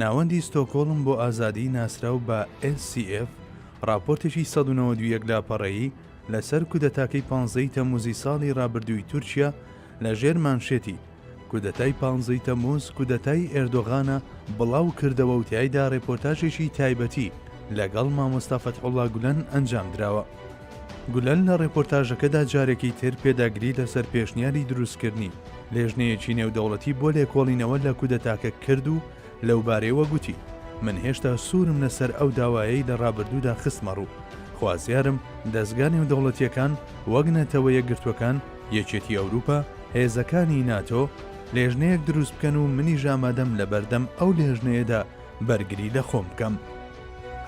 ناوەندی ستۆکۆڵم بۆ ئازادی ناسراو بە SCF راپۆرتێکی 191 لاپەڕەیی لەسەر کودەتاکەی 15 تەمووزی ساڵی ڕابردووی تورکیا لە ژێر مانشێتی کودەتای 15 تەمووز کودەتای ئێردۆغانە بڵاو کردەوە و تایدا ڕێپۆرتاژێکی تایبەتی لەگەڵ مامۆستا فەتحوڵڵا گولەن ئەنجام درراوە. گولەن لە ڕێپۆرتاژەکەدا جارێکی تر پێداگری لەسەر پێشنیاری دروستکردنی لێژنەیەکی نێودەوڵەتی بۆ لێکۆڵینەوە لە کودەتاکە کرد و لەوبارەیەوە گوتی من هێشتا سوورم لەسەر ئەو داوایەی لە ڕابردوودا خستمە ڕوو خوازیارم دەستگا نێودەوڵەتیەکان وەک نەتەوە یەکگرتوەکان یەکێتی ئەوروپا هێزەکانی ناتۆ لێژنەیەک دروست بکەن و منی ژامادەم لە بەردەم ئەو لێژنەیەدا بەرگری لە خۆم بکەم.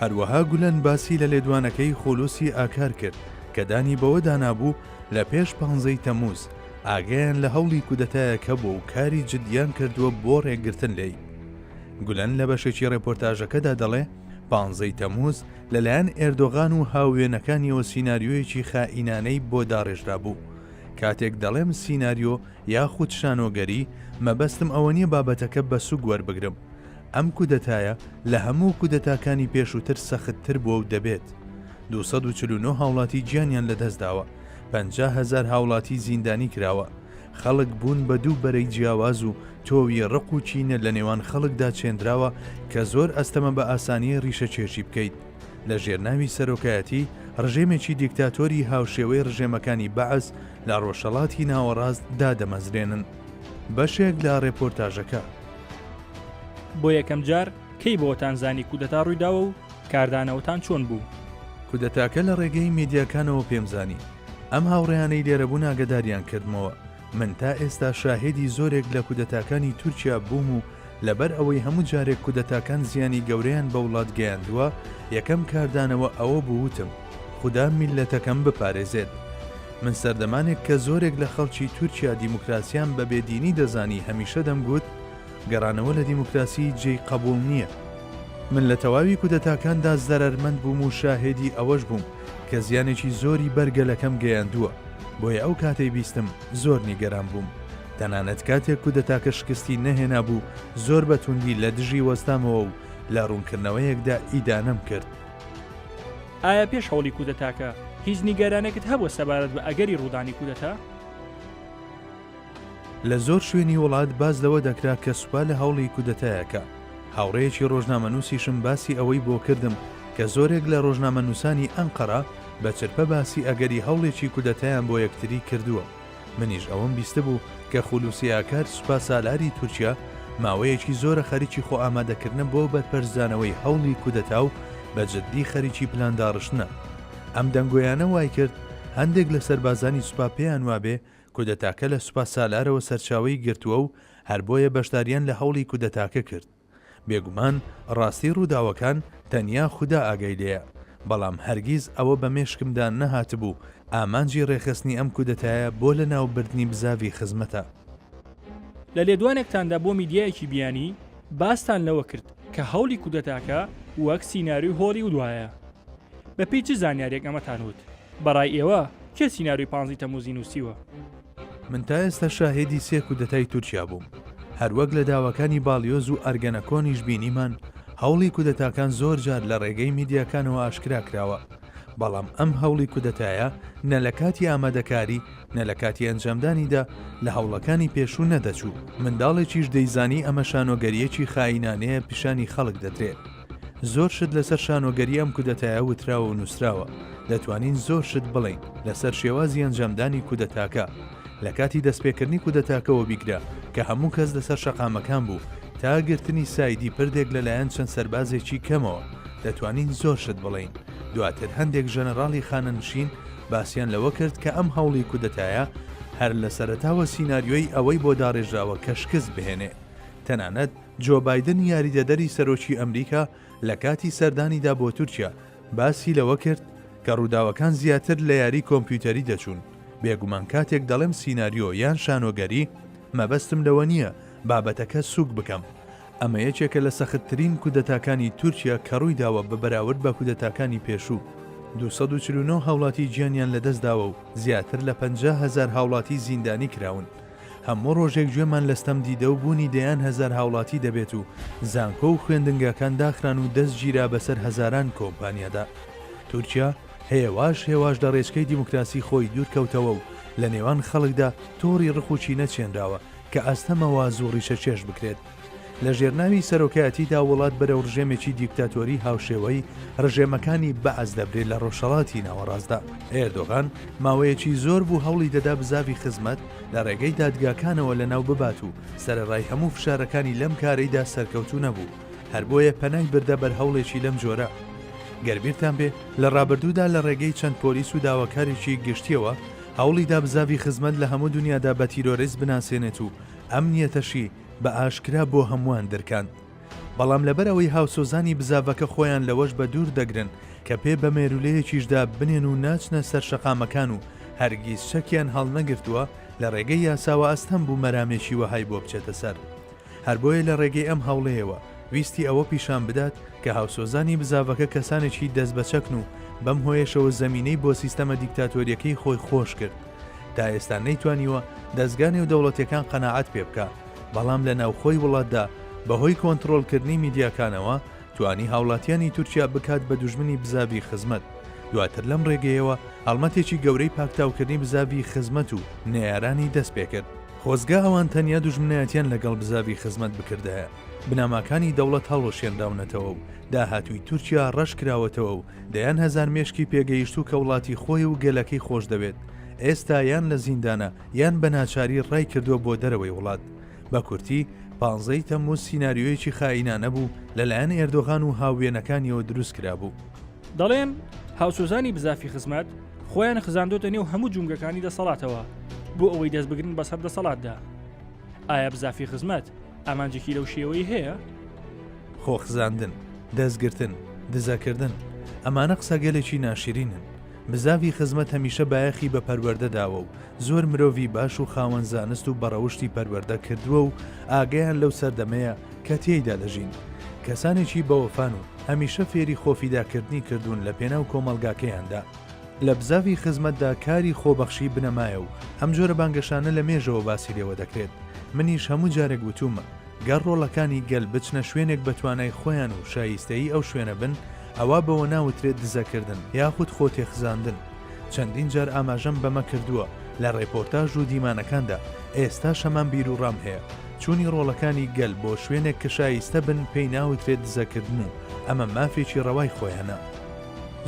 هەروەها گولەن باسی لە لێدوانەکەی خۆلوسی ئاکار کرد کە دانی بەوە دانابوو لە پێش 15 تەمووز ئاگیان لە هەوڵی کودەتایەکە بۆ و کاری جدیان کردووە بۆ ڕێگرتن لێی. گولەن لە بەشێکی ڕێپۆرتاژەکەدا دەڵێ 15 تەمووز لەلایەن ئێردۆغان و هاوێنەکانیەوە سیناریۆیەکی خائینانەی بۆ داڕێژرا بوو. کاتێک دەڵێم سیناریۆ یاخود شانۆگەری مەبەستم ئەوە نییە بابەتەکە بە سوگ وەربگرم. ئەم کودەتایە لە هەموو کودەتاکانی پێشووتر سەختتر بووە و دەبێت. 249 هاوڵاتی گیانیان لەدەستداوە، 50,000 هاوڵاتی زیندانی کراوە. خەڵک بوون بە دوو بەرەی جیاواز و تۆوی ڕق و چینە لە نێوان خەڵکدا چێندراوە کە زۆر ئەستەمە بە ئاسانیە ڕیشە چێشی بکەیت. لە ژێرناوی سەرۆکایەتی ڕژێمێکی دیکتاتۆری هاوشێوەی ڕژێمەکانی بەعز لە ڕۆژهەڵاتی ناوەڕاست دادەمەزرێنن. بەشێک لە ڕێپۆرتاژەکە بۆ یەکەم جار کەی بۆتان زانی کودەتا ڕوویداوە و کاردانەوەتان چۆن بوو؟ کودەتاکە لە ڕێگەی میدیاکانەوە پێم زانی. ئەم هاوڕێیانەی لێرەبوون ئاگداریان کردمەوە. من تا ئێستا شاهێدی زۆرێک لە کودەتاکانی تورکیا بووم و لەبەر ئەوەی هەموو جارێک کودەتاکان زیانی گەورەیان بە وڵات گەیاندووە یەکەم کاردانەوە ئەوە بووتم خوددا میلەتەکەم بپارێزێت. من سەردەمانێک کە زۆرێک لە خەڵکی تورکیا دیموکراسیان بە بێدینی دەزانی هەمیشە دەمگوت گەڕانەوە لە دیموکراسی جێی قبول نییە. من لە تەواوی کودەتاکاندا زەرمەند بووم و شاهێدی ئەوەش بووم کە زیانێکی زۆری بەرگەلەکەم گەیاندووە. بۆیە ئەو کاتەی بیستم زۆر نیگەران بووم. تەنانەت کاتێک کودەتاکە شکستی نەهێنا بوو زۆر بەتوندی لە دژی وەستامەوە و لە ڕوونکردنەوەیەکدا ئیدانەم کرد. ئایا پێش هەوڵی کودەتاکە هیچ نیگەرانێکت هەبووە سەبارەت بە ئەگەری ڕوودانی کودەتا؟ لە زۆر شوێنی وڵات باز لەوە دەکرا کە سوپا لە هەوڵی کودەتایەکە. هاوڕێیەکی ڕۆژنامەنووسیشم باسی ئەوەی بۆ کردم کە زۆرێک لە ڕۆژنامەنووسانی ئەنقەرە بە چرپە باسی ئەگەری هەوڵێکی کودەتایان بۆ یەکتری کردووە. منیش ئەوەم بیستە بوو کە خولوسی ئاکار سوپا سالاری تورکیا ماوەیەکی زۆرە خەریکی خۆ ئامادەکردن بۆ بەرپەرزانەوەی هەوڵی کودەتا و بە جددی خەریکی پلانداڕشتنە. ئەم دەنگۆیانە وای کرد هەندێک لە سەربازانی سوپا پێیان وابێ کودەتاکە لە سوپا سالارەوە سەرچاوی گرتووە و هەر بۆیە بەشداریان لە هەوڵی کودەتاکە کرد. بێگومان ڕاستی ڕووداوەکان تەنیا خوددا ئاگەی لێیە، بەڵام هەرگیز ئەوە بە مێشکمدا نەهاتبوو ئامانجی ڕێخستنی ئەم کودەتایە بۆ لە ناوبردنی بزاوی خزمەتە. لە لێدوانێکتاندا بۆ میدیایەکی بیانی باستان لەوە کرد کە هەوڵی کودەتاکە وەک سیناریوی هۆڵی ودوایە. بەپێی چ زانیارێک ئەمەتان وت؟ بەڕای ئێوە کێ سیناریوی 15 تەمووزی نووسیوە؟ من تا ئێستا شاهێدی سێ کودەتای تورکیا بووم. هەروەک لە داواکانی باڵیۆز و ئەرگەنەکۆنیش بینیمان هەوڵی کودەتاکان زۆر جار لە ڕێگەی میدیاکانەوە ئاشکرا کراوە. بەڵام ئەم هەوڵی کودەتایە نە لە کاتی ئامادەکاری نە لە کاتی ئەنجامدانیدا لە هەوڵەکانی پێشوو نەدەچوو. منداڵێکیش دەیزانی ئەمە شانۆگەریەکی خائینانەیە پیشانی خەڵک دەدرێت. زۆر شت لەسەر شانۆگەری ئەم کودەتایە وتراوە و نووسراوە. دەتوانین زۆر شت بڵین لەسەر شێوازی ئەنجامدانی کودەتاکە. لە کاتی دەستپێکردنی کودەتاکەەوە بیگرا کە هەموو کەس لەسەر شەقامەکان بوو تا گرتنی سایدی پردێک لەلایەن چەند سەربازێکی کەمەوە دەتوانین زۆر شت بڵین. دواتر هەندێک ژەنەراڵی خانەنشین باسییان لەوە کرد کە ئەم هەوڵی کودەتایە هەر لە سەرەتاوە سیناریۆی ئەوەی بۆ داڕێژراوە کە شکست بهێنێ. تەنانەت جۆ بایدن یاریدەدەری سەرۆکی ئەمریکا لە کاتی سەردانیدا بۆ تورکیا باسی لەوە کرد کە ڕووداوەکان زیاتر لە یاری کۆمپیوتەری دەچوون. بێگومان کاتێک دەڵێم سیناریۆ یان شانۆگەری مەبەستم لەوە نییە بابەتەکە سوک بکەم. ئەمە یەکێکە لە سەختترین کودەتاکانی تورکیا کە ڕووی داوە بە بەراورد بە کودەتاکانی پێشوو. 249 هاوڵاتی گیانیان لەدەستداوە و زیاتر لە 50,000 هاوڵاتی زیندانی کراون. هەموو ڕۆژێک گوێمان لەستەم دیدە و بوونی دەیان هەزار هاوڵاتی دەبێت و زانکۆ و خوێندنگەکان داخران و دەست گیرا بەسەر هەزاران کۆمپانیادا. تورکیا هێواش لە ڕێچکەی دیموکراسی خۆی دوورکەوتەوە و لە نێوان خەڵکدا تۆڕی ڕخوچی نەچێنراوە کە ئەستەمەوە زۆڕیشە چێش بکرێت. لە ژێرناوی سەرۆکایەتیدا وڵات بەرەو ڕژێمێکی دیکتاتۆری هاوشێوەی ڕژێمەکانی بەعەز دەبرێت لە ڕۆژهەڵاتی ناوەڕاستدا. ئێردۆغان ماوەیەکی زۆر بوو هەوڵی دەدا بزاوی خزمەت لە ڕێگەی دادگاکانەوە لەناو ببات و سەرەڕای هەموو فشارەکانی لەم کارەیدا سەرکەوتوو نەبوو، هەر بۆیە پەنای بردە بەر هەوڵێکی لەم جۆرە. گەربیرتان بێ لە ڕابردوودا لە ڕێگەی چەند پۆلیس و داواکارێکی گشتیەوە هەوڵی دابزاوی خزمەت لە هەموو دنیادا بە تیرۆریست بناسێنێت و ئەم نیەتەشی بە ئاشکرا بۆ هەمووان دەرکاند. بەڵام لەبەرەوەی هاوسۆزانی بزاڤەکە خۆیان لەوەش بە دوور دەگرن کە پێ بە مێرولەیەکیشدا بنێن و ناچنە سەر شەقامەکان و هەرگیز شەکیان هەڵ نەگرتووە لە ڕێگەی یاساوە ئەستەم بوو مەرامێکی وەهای بۆ بچێتە سەر. هەر بۆیە لە ڕێگەی ئەم هەوڵەیەوە ویستی ئەوە پیشان بدات کە هاوسۆزانی بزاڤەکە کەسانێکی دەست بەچەکن و بەم هۆیشەوە زەمینەی بۆ سیستەمە دیکتاتۆریەکەی خۆی خۆش کرد. تا ئێستا نەیتوانیوە دەستگانی و دەوڵەتەکان قەناعەت پێ بکە، بەڵام لە ناوخۆی وڵاتدا بەهۆی کۆنتڕۆلکردنی میدیاکانەوە توانی هاوڵاتیانی تورکیا بکات بە دوژمنی بزاوی خزمەت. دواتر لەم ڕێگەیەوە هەڵمەتێکی گەورەی پاکتاوکردنی بزاوی خزمەت و نێیارانی دەست پێ کرد. خۆزگا ئەوان تەنیا دوژمنایەتیان لەگەڵ بزاوی خزمەت بکردایە. بناماکانی دەوڵەت هەڵۆشێنراونەتەوە و داهاتووی تورکیا ڕەش کراوەتەوە و دەیان هەزار مێشکی پێگەیشت و کە وڵاتی خۆی و گەلەکەی خۆش دەبێت. ئێستا یان لە زیندانە یان بە ناچاری ڕای کردووە بۆ دەرەوەی وڵات. بە کورتی 15 تەمموز سیناریۆیەکی خائینانە بوو لەلایەن ئێردۆغان و هاوێنەکانیەوە دروست کرابوو. دەڵێن هاوسۆزانی بزافی خزمەت خۆیان خزاندۆتە نێو هەموو جونگەکانی دەسەڵاتەوە بۆ ئەوەی دەست بگرن بەسەر دەسەڵاتدا. ئایا بزافی خزمەت ئامانجێکی لەو شێوەی هەیە؟ خۆخزاندن، دەستگرتن، دزەکردن، ئەمانە قسەگەلێکی ناشرینن. بزاوی خزمەت هەمیشە بایەخی بە پەروەردەداوە و زۆر مرۆڤی باش و خاوەن زانست و بەڕەوشتی پەروەردە کردووە و ئاگەیان لەو سەردەمەیە کە تێیدا دەژین. کەسانێکی بەوەفان و هەمیشە فێری خۆفیداکردنی کردوون لە پێناو کۆمەلگاکەیاندا. لە بزاوی خزمەتدا کاری خۆبەخشی بنەمایە و ئەم جۆرە بانگەشانە لە مێژەوە باسی لێوە دەکرێت. منیش هەموو جارێک گوتومە گەر ڕۆڵەکانی گەل بچنە شوێنێک بە توانای خۆیان و شایستەیی ئەو شوێنە بن، ئەوە بەوە ناوترێت دزەکردن یاخود خۆتێخزاندن. چەندین جار ئاماژەم بەمە کردووە لە ڕێپۆرتاژ و دیمانەکاندا. ئێستا شەمان بیر و ڕام هەیە چوونی ڕۆڵەکانی گەل بۆ شوێنێک کە شایستە بن پێی ناوترێت دزەکردن و ئەمە مافێکی ڕەوای خۆیانە.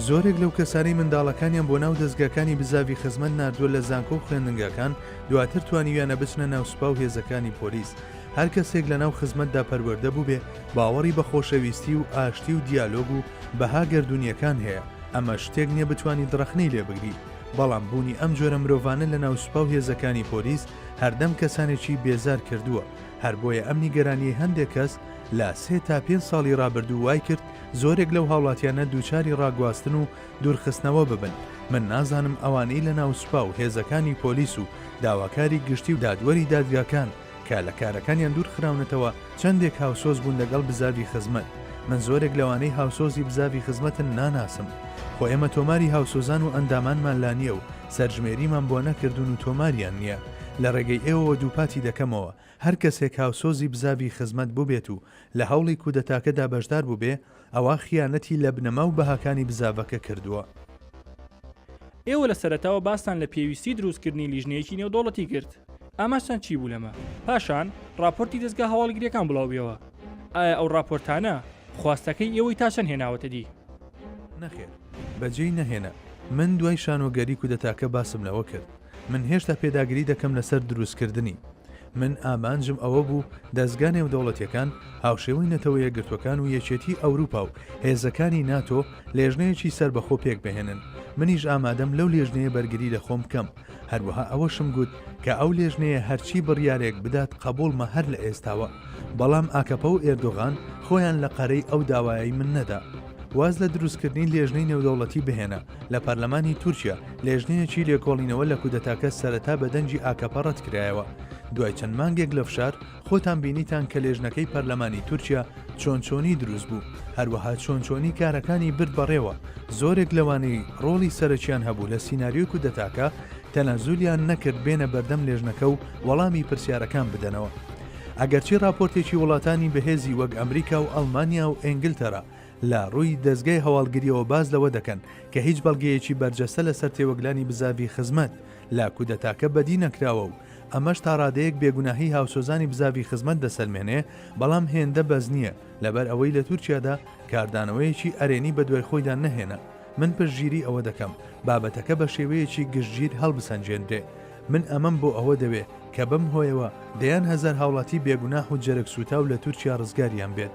زۆرێک لەو کەسانی منداڵەکانیان بۆ ناو دەستگاکانی بزاوی خزمەت نردووە لە زانکۆ و خوێندنگەکان، دواتر توانیویانە بچنە ناو سوپا و هێزەکانی پۆلیس. هەر کەسێک لە ناو خزمەتدا پەروەردە بوو بێ باوەڕی بە خۆشەویستی و ئاشتی و دیالۆگ و بەها گەردونیەکان هەیە. ئەمە شتێک نییە بتوانی دڕەخنەی لێ بگری، بەڵام بوونی ئەم جۆرە مرۆڤانە لە ناو سوپا و هێزەکانی پۆلیس هەردەم کەسانێکی بێزار کردووە. هەر بۆیە ئەم نیگەرانی هەندێک کەس لە 3 تا 5 ساڵی ڕابردوو وای کرد زۆرێک لەو هاوڵاتیانە دووچاری ڕاگواستن و دوورخستنەوە ببن. من نازانم ئەوانەی لە ناو سوپا و هێزەکانی پۆلیس و داواکاری گشتی و دادوەری دادگاکان کە لە کارەکانیان دوور خراونەتەوە چەندێک هاوسۆز بوون لەگەڵ بزاوی خزمەت. من زۆرێک لەوانەی هاوسۆزی بزاوی خزمەتن ناناسم. خۆ ئێمە تۆماری هاوسۆزان و ئەندامانمان لا نییە و سەرژمێریمان بۆ نەکردوون و تۆماریان نییە. لە ڕێگەی ئێوەوە دووپاتی دەکەمەوە هەر کەسێک هاوسۆزی بزاوی خزمەت بوو بێت و لە هەوڵی کودەتاکەدا بەشدار بوو بێ، ئەوە خیانەتی لە بنەما و بەهاکانی بزاوەکە کردووە. ئێوە لە سەرەتاوە باستان لە پێویستی دروستکردنی لیژنەیەکی نێودەوڵەتی کرد. ئاماچان چی بوو لەمە؟ پاشان راپۆرتی دەستگا هەواڵگریەکان بڵاوبیەوە. ئایا ئەو راپۆرتانە خواستەکەی ئێوەی تا چەند هێناوەتە دی؟ نەخێر، بەجێی نەهێنا. من دوای شانۆگەری کودەتاکە باسم لەوە کرد. من هێشتا پێداگری دەکەم لەسەر دروستکردنی. من ئامانجم ئەوە بوو دەستگا نێودەوڵەتیەکان هاوشێوەی نەتەوە یەکگرتوەکان و یەکێتی ئەوروپا و هێزەکانی ناتۆ لێژنەیەکی سەربەخۆ پێک بهێنن. منیش ئامادەم لەو لێژنەیە بەرگری لە خۆم بکەم. هەروەها ئەوەشم گوت کە ئەو لێژنەیە هەرچی بڕیارێک بدات قبولمە هەر لە ئێستاوە. بەڵام ئاکەپە و ئێردۆغان خۆیان لە قەرەی ئەو داوایی من نەدا. واز لە دروستکردنی لێژنەی نێودەوڵەتی بهێنە لە پەرلەمانی تورکیا. لێژنەیەکی لێکۆڵینەوە لە کودەتاکە سەرەتا بە دەنجی ئاکەپە ڕەت کرایەوە. دوای چەند مانگێک لە فشار خۆتان بینیتان کە لێژنەکەی پەرلەمانی تورکیا چۆنچۆنی دروست بوو. هەروەها چۆنچۆنی کارەکانی برد بەڕێوە. زۆرێک لەوانەی ڕۆڵی سەرچیان هەبوو لە سیناریۆی کودەتاکە تەنەزولیان نەکرد بێنە بەردەم لێژنەکە و وەڵامی پرسیارەکان بدەنەوە. ئەگەرچی راپۆرتێکی وڵاتانی بەهێزی وەک ئەمریکا و ئەڵمانیا و ئینگلتەرا لە ڕووی دەستگای هەواڵگریەوە باز لەوە دەکەن کە هیچ بەڵگەیەکی بەرجەستە لەسەر تێوەگلانی بزاوی خزمەت لە کودەتاکە بەدی نەکراوە و ئەمەش تا ڕادەیەک بێگوناهی هاوسۆزانی بزاوی خزمەت دەسەلمێنێ، بەڵام هێندە بەز نییە لەبەر ئەوەی لە تورکیادا کاردانەوەیەکی ئەرێنی بە دوای خۆیدا نەهێنا. من پشتگیری ئەوە دەکەم بابەتەکە بە شێوەیەکی گشتگیر هەڵبسەنجێنرێ. من ئەمەم بۆ ئەوە دەوێ کە بەم هۆیەوە دەیان هەزار هاوڵاتی بێگوناح و جەرگ سوتاو لە تورکیا ڕزگاریان بێت.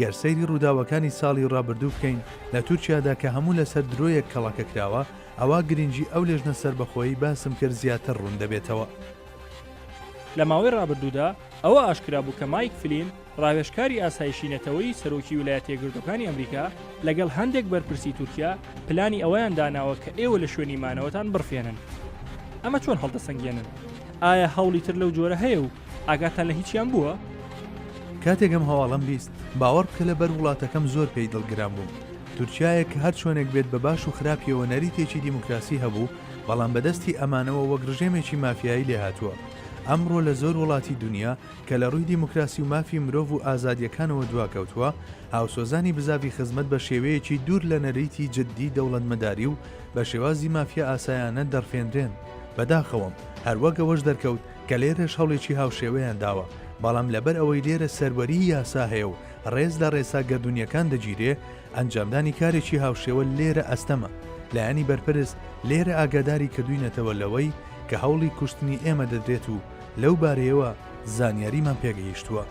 گەرسەیری ڕووداوەکانی ساڵی ڕابردوو بکەین لە تورکیادا کە هەموو لەسەر درۆیەک کەڵاکە کراوە، ئەوە گرنگی ئەو لێژنە سەربەخۆیی باسم کرد زیاتر ڕوون دەبێتەوە. لە ماوەی ڕابردوودا ئەوە ئاشکرا بوو کە مایک فلین ڕاوێژکاری ئاسایشی نەتەوەی سەرۆکی ویلایەتە یەکگرتوەکانی ئەمریکا لەگەڵ هەندێک بەرپرسی تورکیا پلانی ئەوەیان داناوە کە ئێوە لە شوێنی مانەوەتان بڕفێنن. ئەمە چۆن هەڵدەسەنگێنن؟ ئایا هەوڵی تر لەو جۆرە هەیە و ئاگاتان لە هیچیان بووە؟ کاتێکم هەواڵم بیست باوەڕ بکە لە بەر وڵاتەکەم زۆر پێی دڵگران بووم. تورکیایە کە هەر چۆنێک بێت بە باش و خراپیەوە نەریتێکی دیموکراسی هەبوو، بەڵام بەدەستی ئەمانەوە وەک ڕژێمێکی مافیایی لێ هاتووە. ئەمڕۆ لە زۆر وڵاتی دنیا کە لە ڕووی دیموکراسی و مافی مرۆڤ و ئازادیەکانەوە دواکەوتووە، هاوسۆزانی بزاوی خزمەت بە شێوەیەکی دوور لە نەریتی جددی دەوڵەتمەداری و بە شێوازی مافیا ئاسایانە دەڕفێنرێن. بەداخەوەم هەروەک ئەوەش دەرکەوت کە لێرەش هەوڵێکی هاوشێوەیان داوە، بەڵام لەبەر ئەوەی لێرە سەروەری یاسا هەیە و ڕێز لە ڕێسا گەردونیەکان دەگیرێ، ئەنجامدانی کارێکی هاوشێوە لێرە ئەستەمە. لایەنی بەرپرس لێرە ئاگاداری کردوینەتەوە لەوەی کە هەوڵی کوشتنی ئێمە دەدرێت و لەو بارەیەوە زانیاریمان پێگەیشتووە.